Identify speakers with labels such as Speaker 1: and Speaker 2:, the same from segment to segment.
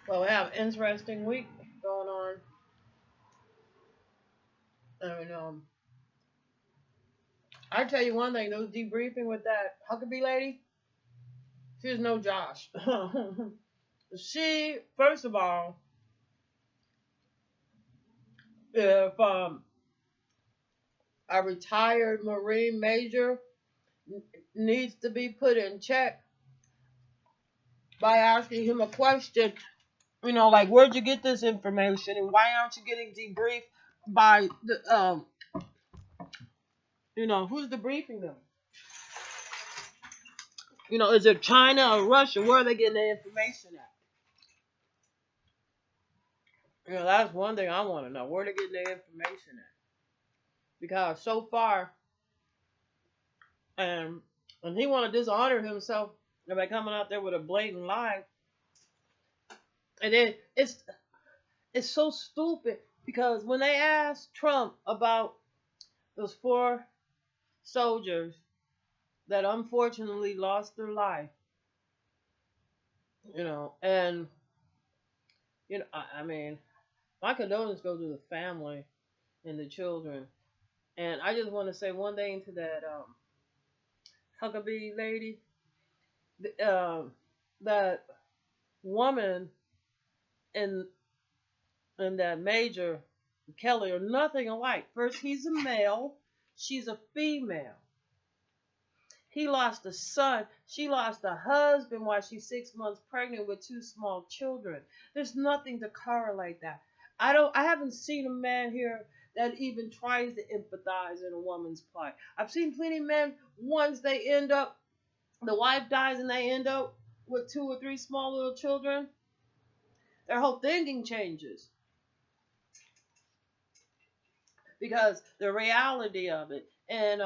Speaker 1: Well, we have an interesting week going on. I mean, I tell you one thing, those debriefing with that Huckabee lady, she's no Josh. She, first of all, if a retired Marine major needs to be put in check by asking him a question, like where'd you get this information and why aren't you getting debriefed by the who's debriefing them? Is it China or Russia? Where are they getting their information at? That's one thing I want to know. Where they getting their information at? Because so far, and he want to dishonor himself by coming out there with a blatant lie, and then it's so stupid because when they asked Trump about those four soldiers that unfortunately lost their life, and I mean, my condolences go to the family and the children. And I just want to say one thing to that Huckabee lady. That woman and that Major Kelly are nothing alike. First, he's a male. She's a female. He lost a son. She lost a husband while she's 6 months pregnant with two small children. There's nothing to correlate that. I haven't seen a man here that even tries to empathize in a woman's plight. I've seen plenty of men, once they end up, the wife dies and they end up with two or three small little children, their whole thinking changes. Because the reality of it, and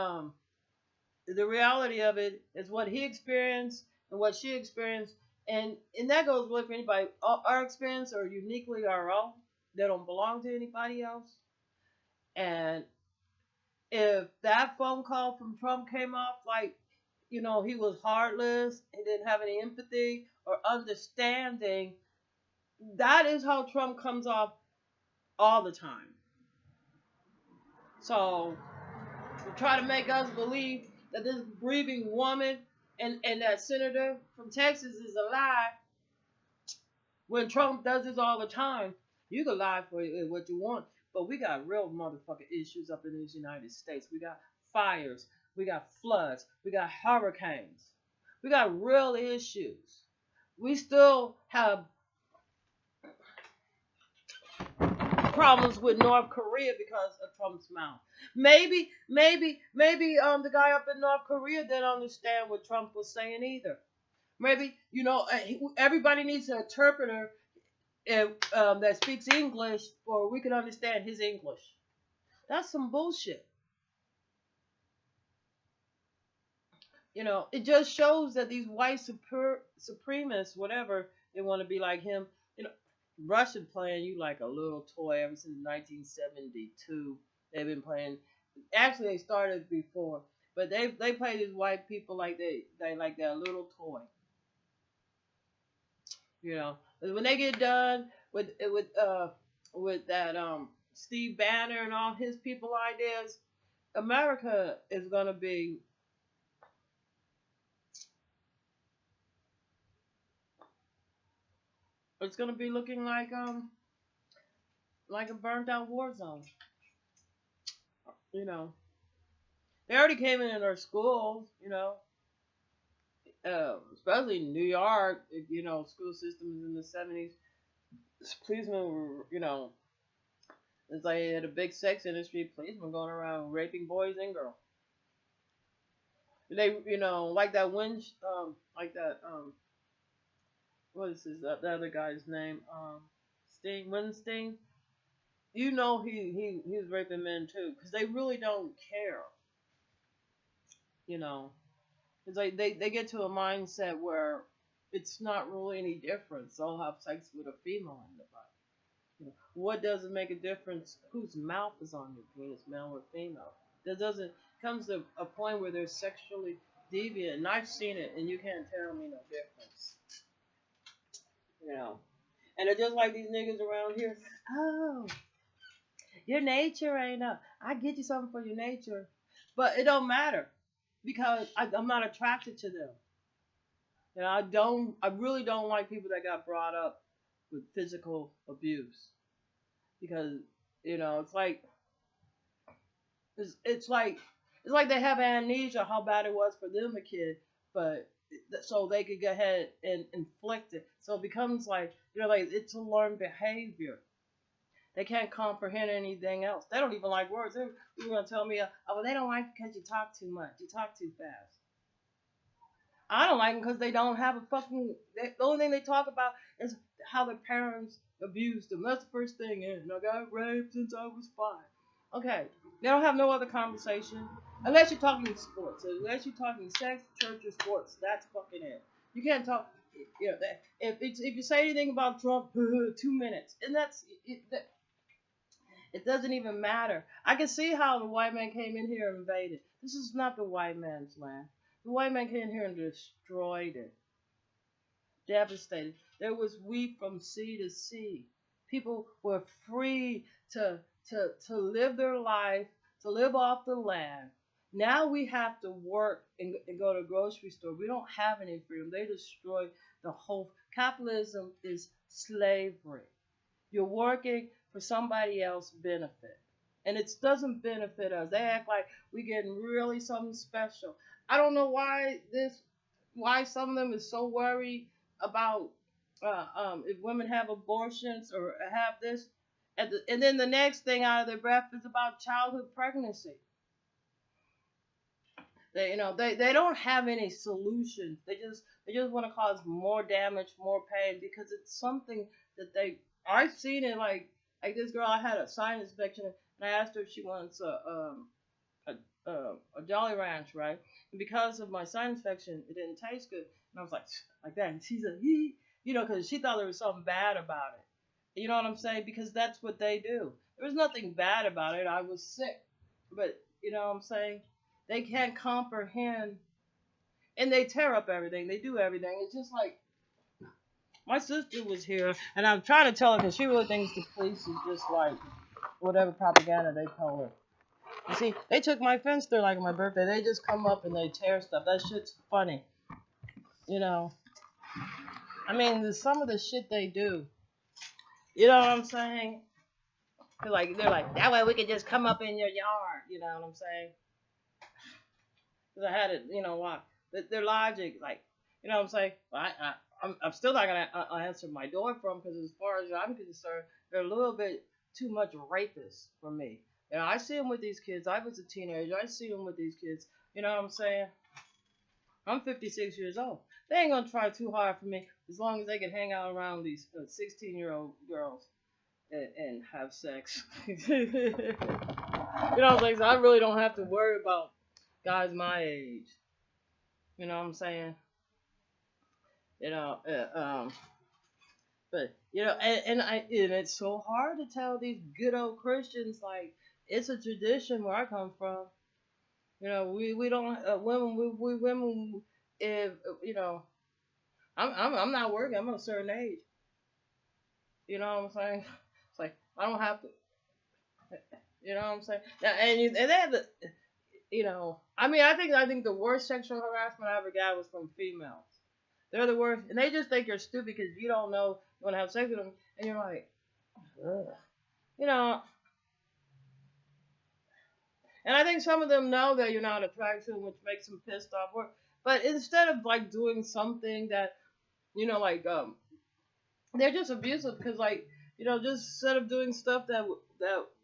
Speaker 1: the reality of it is what he experienced and what she experienced, and that goes with anybody. Our experience are uniquely our own. They don't belong to anybody else. And if that phone call from Trump came off like, he was heartless, he didn't have any empathy or understanding, that is how Trump comes off all the time. So try to make us believe that this grieving woman and that senator from Texas is a lie when Trump does this all the time. You can lie for what you want, but we got real motherfucking issues up in this United States. We got fires, we got floods, we got hurricanes, we got real issues. We still have problems with North Korea because of Trump's mouth. Maybe the guy up in North Korea didn't understand what Trump was saying either. Maybe everybody needs an interpreter that speaks English, or we can understand his English. That's some bullshit. It just shows that these white supremacists, whatever they want to be like him, you know, Russian playing you like a little toy ever since 1972. They've been playing. Actually, they started before, but they play these white people like they like their little toy. When they get done with that Steve Banner and all his people ideas, America is gonna be it's gonna be looking like a burnt out war zone. You know, they already came in our schools. Especially in New York. School systems in the 70s. Policemen were, it's like they had a big sex industry. Policemen going around raping boys and girls. They, like that like that what is the other guy's name? Sting, Winston. He's raping men too, because they really don't care. You know, it's like they get to a mindset where it's not really any difference. They'll have sex with a female in the body. What does it make a difference whose mouth is on your penis, male or female? There doesn't comes to a point where they're sexually deviant, and I've seen it, and you can't tell me no difference. You know, And it's just like these niggas around here. Oh, your nature ain't up. I get you something for your nature, but it don't matter because I'm not attracted to them. And I don't. I really don't like people that got brought up with physical abuse because it's like it's like it's like they have amnesia how bad it was for them a kid, but so they could go ahead and inflict it. So it becomes like like it's a learned behavior. They can't comprehend anything else. They don't even like words. They're gonna tell me, oh, well, they don't like because you talk too much. You talk too fast. I don't like them because they don't have a fucking. The only thing they talk about is how their parents abused them. That's the first thing. And I got raped since I was 5. Okay, they don't have no other conversation unless you're talking sports. Unless you're talking sex, church, or sports. That's fucking it. You can't talk. If you say anything about Trump, 2 minutes, and that's it. It doesn't even matter. I can see how the white man came in here and invaded. This is not the white man's land. The white man came in here and destroyed it, devastated. There was wheat from sea to sea. People were free to live their life, to live off the land. Now we have to work and go to the grocery store. We don't have any freedom. They destroyed the whole. Capitalism is slavery. You're working for somebody else's benefit. And it doesn't benefit us. They act like we're getting really something special. I don't know why some of them is so worried about if women have abortions or have this, and then the next thing out of their breath is about childhood pregnancy. They don't have any solutions. They just want to cause more damage, more pain because it's something that I've seen it like this girl. I had a sinus infection and I asked her if she wants a Jolly Ranch, right? And because of my sinus infection, it didn't taste good. And I was like that. And she's like, because she thought there was something bad about it. You know what I'm saying? Because that's what they do. There was nothing bad about it. I was sick. But, you know what I'm saying? They can't comprehend. And they tear up everything. They do everything. It's just like, my sister was here, and I'm trying to tell her because she really thinks the police is just like whatever propaganda they tell her. You see, they took my fence there like on my birthday. They just come up and they tear stuff. That shit's funny. I mean, some of the shit they do. You know what I'm saying? They're like that way we could just come up in your yard. You know what I'm saying? Because I had it, why? Their logic, you know what I'm saying? Well, I'm still not gonna answer my door for them because as far as I'm concerned, they're a little bit too much rapists for me. I see them with these kids. I was a teenager. I see them with these kids. You know what I'm saying? I'm 56 years old. They ain't gonna try too hard for me as long as they can hang out around these 16-year-old girls and have sex. You know what I'm saying? So I really don't have to worry about guys my age. You know what I'm saying? You know, but and it's so hard to tell these good old Christians like it's a tradition where I come from. We don't women we women if I'm not working. I'm at a certain age. You know what I'm saying? It's like I don't have to. You know what I'm saying? And they have the I mean I think the worst sexual harassment I ever got was from females. They're the worst, and they just think you're stupid because you don't know you want to have sex with them, and you're like, ugh. You know. And I think some of them know that you're not attracted to them, which makes them pissed off. But instead of doing something that they're just abusive because just instead of doing stuff that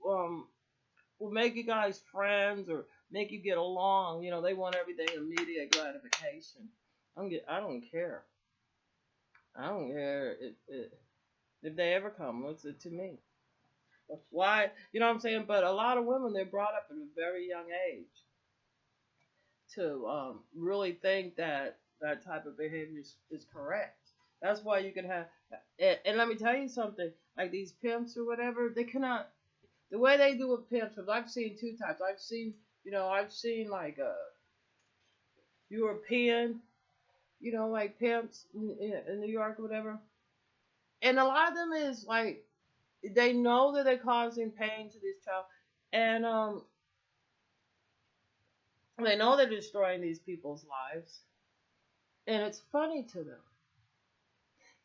Speaker 1: will make you guys friends or make you get along, they want everything immediate gratification. I don't care. I don't care if they ever come. What's it to me? Why? You know what I'm saying? But a lot of women, they're brought up at a very young age to really think that that type of behavior is correct. That's why you can have. And let me tell you something. Like these pimps or whatever, they cannot. The way they do with pimps, because I've seen two types. I've seen like European, like pimps in New York or whatever. And a lot of them is like they know that they're causing pain to this child, and they know they're destroying these people's lives, and it's funny to them.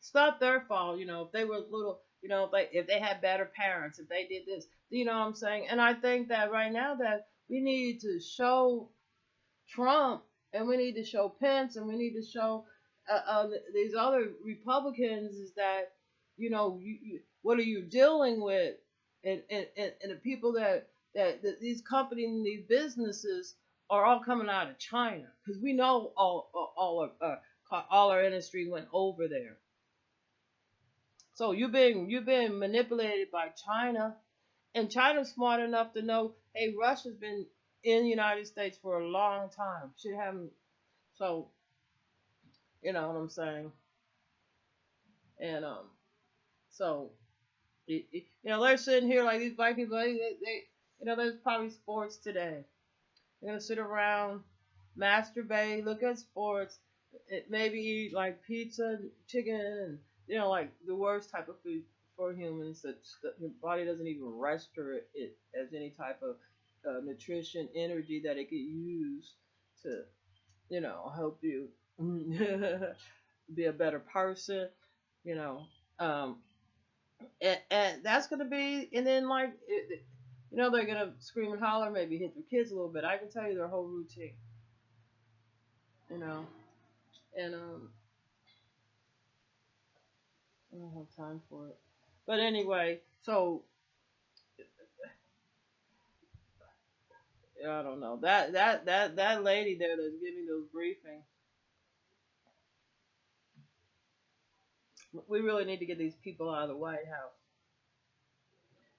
Speaker 1: It's not their fault, if they were little, if they had better parents, if they did this, you know what I'm saying? And I think that right now that we need to show Trump, and we need to show Pence, and we need to show these other Republicans is that, what are you dealing with, and the people that these companies and these businesses are all coming out of China, because we know all our industry went over there. So you've been manipulated by China, and China's smart enough to know, hey, Russia's been in the United States for a long time. Should haven't. So you know what I'm saying. And so they're sitting here like these black people. There's probably sports today. They're gonna sit around, masturbate, look at sports, maybe eat like pizza, chicken, and like the worst type of food for humans that the body doesn't even register it as any type of nutrition, energy that it could use to, help you be a better person, you know. Um, and that's gonna be, and then like, they're gonna scream and holler, maybe hit their kids a little bit. I can tell you their whole routine, you know, and I don't have time for it. But anyway, so I don't know that lady there that's giving those briefings. We really need to get these people out of the White House.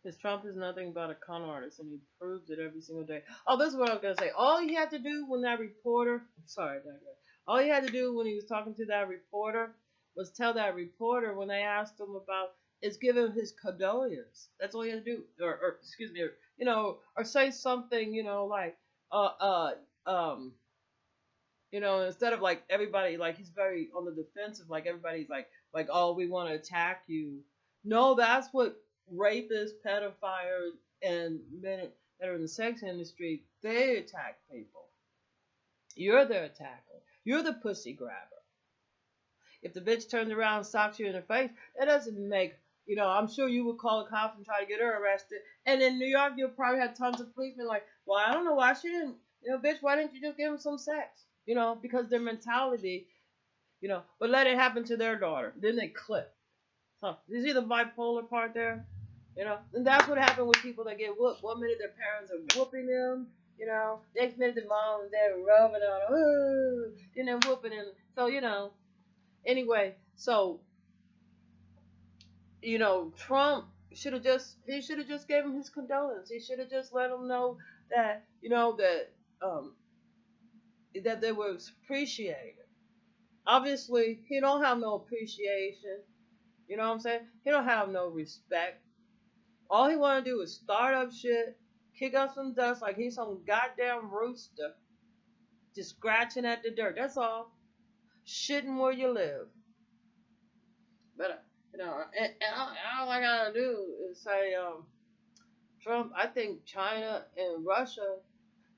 Speaker 1: Because Trump is nothing but a con artist, and he proves it every single day. Oh, this is what I was gonna say. All he had to do when that reporter, sorry, all he had to do when he was talking to that reporter was tell that reporter when they asked him about is give him his condolence. That's all he had to do, or excuse me, or say something, like uh uh um instead of like everybody like he's very on the defensive, like everybody's like oh we want to attack you. No, that's what rapists, pedophiles, and men that are in the sex industry, they attack people. You're their attacker. You're the pussy grabber. If the bitch turns around and socks you in the face, that doesn't make, I'm sure you would call a cop and try to get her arrested. And in New York, you'll probably have tons of policemen like, well, I don't know why she didn't, bitch, why didn't you just give him some sex? Because their mentality, but let it happen to their daughter. Then they clip. So, you see the bipolar part there? And that's what happened with people that get whooped. One minute their parents are whooping them, next minute the mom and dad are rubbing on them, ooh, then they're whooping them. So, anyway, so, Trump he should have just gave him his condolence. He should have just let him know that, um, that they were appreciated. Obviously, he don't have no appreciation. You know what I'm saying? He don't have no respect. All he want to do is start up shit, kick up some dust like he's some goddamn rooster, just scratching at the dirt. That's all. Shitting where you live. But and all I gotta do is say, Trump. I think China and Russia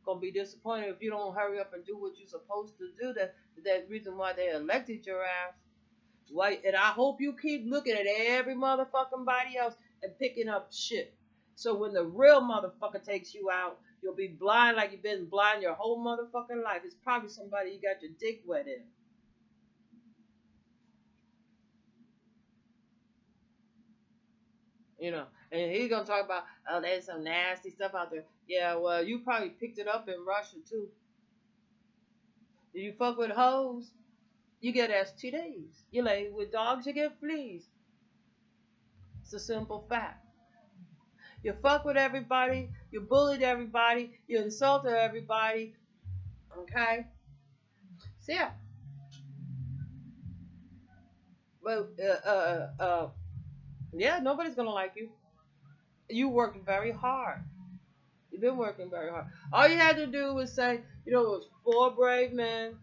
Speaker 1: gonna be disappointed if you don't hurry up and do what you're supposed to do. That's the reason why they elected your ass. Why? And I hope you keep looking at every motherfucking body else and picking up shit. So when the real motherfucker takes you out, you'll be blind like you've been blind your whole motherfucking life. It's probably somebody you got your dick wet in. And he's gonna talk about, oh, there's some nasty stuff out there. Yeah, well, you probably picked it up in Russia too. Do you fuck with hoes? You get STDs. You lay with dogs, you get fleas. It's a simple fact. You fuck with everybody, you bullied everybody, you insulted everybody. Okay? So yeah. Well, yeah, nobody's gonna like you. You worked very hard. You've been working very hard. All you had to do was say, it was 4 brave men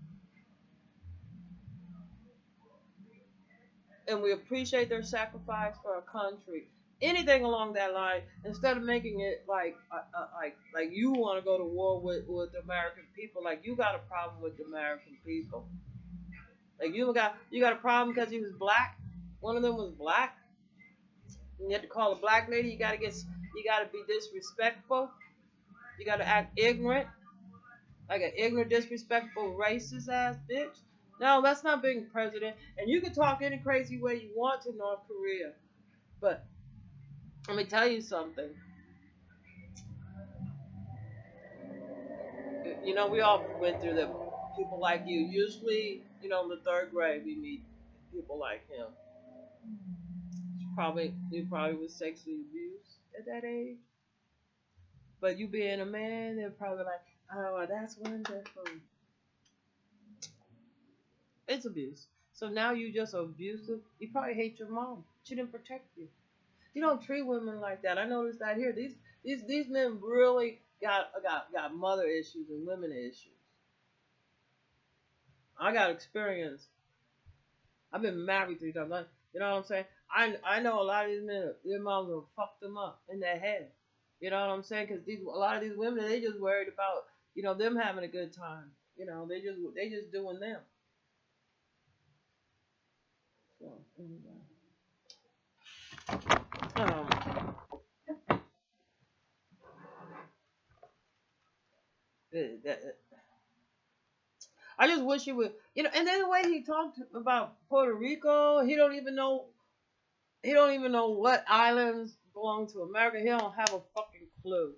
Speaker 1: and we appreciate their sacrifice for our country. Anything along that line, instead of making it like you want to go to war with the American people, like you got a problem with the American people, like you got a problem because he was black. One of them was black. And you have to call a black lady. You gotta be disrespectful. You gotta act ignorant, like an ignorant, disrespectful, racist ass bitch. No, that's not being president. And you can talk any crazy way you want to North Korea, but let me tell you something. We all went through the people like you. Usually, in the third grade, we meet people like him. You probably was sexually abused at that age. But you being a man, they're probably like, oh, well, that's wonderful. It's abuse. So now you just abusive. You probably hate your mom. She didn't protect you. You don't treat women like that. I noticed that here. These men really got mother issues and women issues. I got experience. I've been married 3 times. You know what I'm saying? I know a lot of these men, their moms will fuck them up in their head. You know what I'm saying? Because a lot of these women, they just worried about them having a good time. They just doing them. So anyway, um, that, I just wish he would, and then the way he talked about Puerto Rico, he don't even know what islands belong to America. He don't have a fucking clue.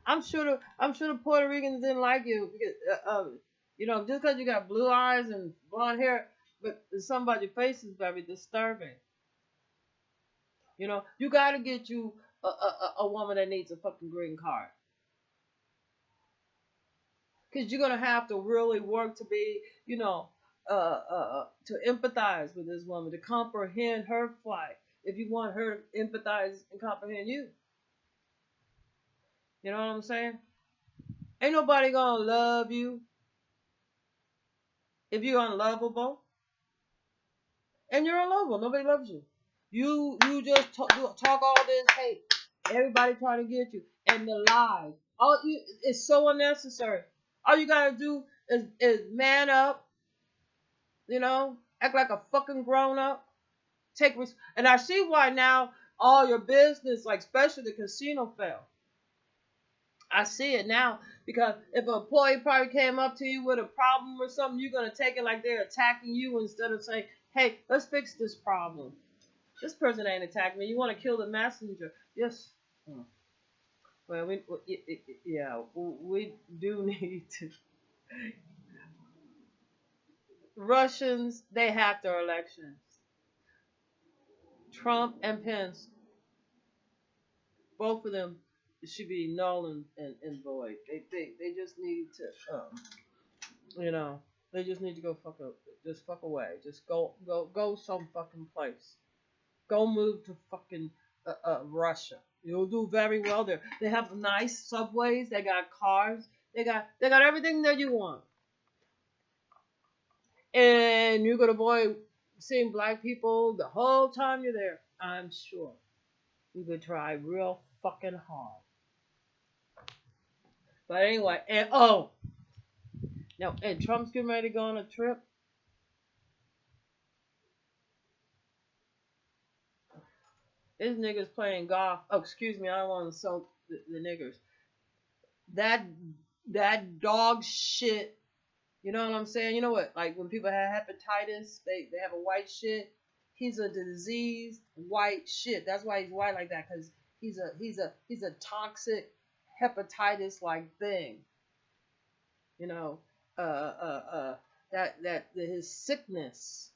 Speaker 1: I'm sure the Puerto Ricans didn't like you because, just because you got blue eyes and blonde hair, but something about your face is very disturbing. You got to get you a woman that needs a fucking green card. Because you're going to have to really work to be, to empathize with this woman, to comprehend her plight. If you want her to empathize and comprehend you. You know what I'm saying? Ain't nobody going to love you if you're unlovable. And you're unlovable. Nobody loves you. You just talk all this hate. Everybody trying to get you. And the lies. It's so unnecessary. All you gotta do is man up, act like a fucking grown up. And I see why now all your business, like especially the casino, fell. I see it now because if an employee probably came up to you with a problem or something, you're gonna take it like they're attacking you instead of saying, "Hey, let's fix this problem. This person ain't attacking me. You want to kill the messenger?" Yes. Well, we do need to. Russians, they hacked our elections. Trump and Pence, both of them should be null and void. They just need to, they just need to go fuck away. Just go some fucking place. Go move to fucking Russia. You'll do very well there. They have nice subways. They got cars. They got everything that you want. And you're gonna avoid seeing black people the whole time you're there. I'm sure. You could try real fucking hard. But anyway, and Trump's getting ready to go on a trip. This nigga's playing golf. Oh, excuse me, I don't want to insult the niggers. That dog shit. You know what I'm saying? You know what? Like when people have hepatitis, they have a white shit. He's a diseased white shit. That's why he's white like that, because he's a toxic hepatitis like thing. That his sickness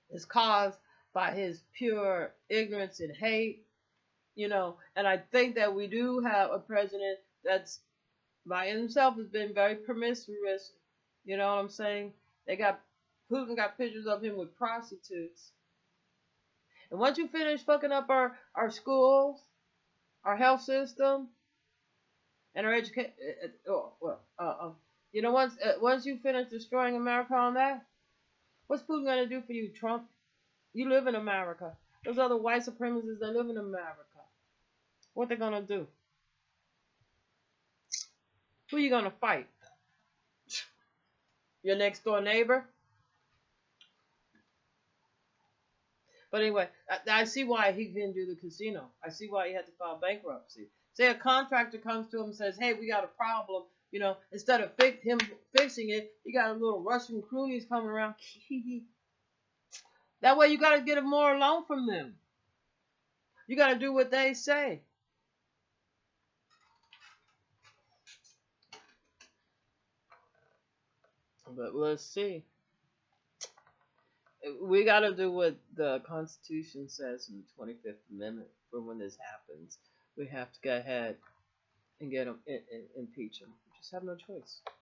Speaker 1: is caused by his pure ignorance and hate. And I think that we do have a president that's by himself has been very promiscuous. You know what I'm saying? Putin got pictures of him with prostitutes. And once you finish fucking up our schools, our health system, and our education, once you finish destroying America on that, What's Putin gonna do for you, Trump? You live in America. Those other white supremacists that live in America. What they gonna do? Who you gonna fight? Your next door neighbor? But anyway, I see why he didn't do the casino. I see why he had to file bankruptcy. Say a contractor comes to him and says, "Hey, we got a problem." You know, instead of him fixing it, he got a little Russian croonies coming around. That way, you got to get a more loan from them. You got to do what they say. But let's see. We got to do what the Constitution says in the 25th Amendment for when this happens. We have to go ahead and get him, impeach him. We just have no choice.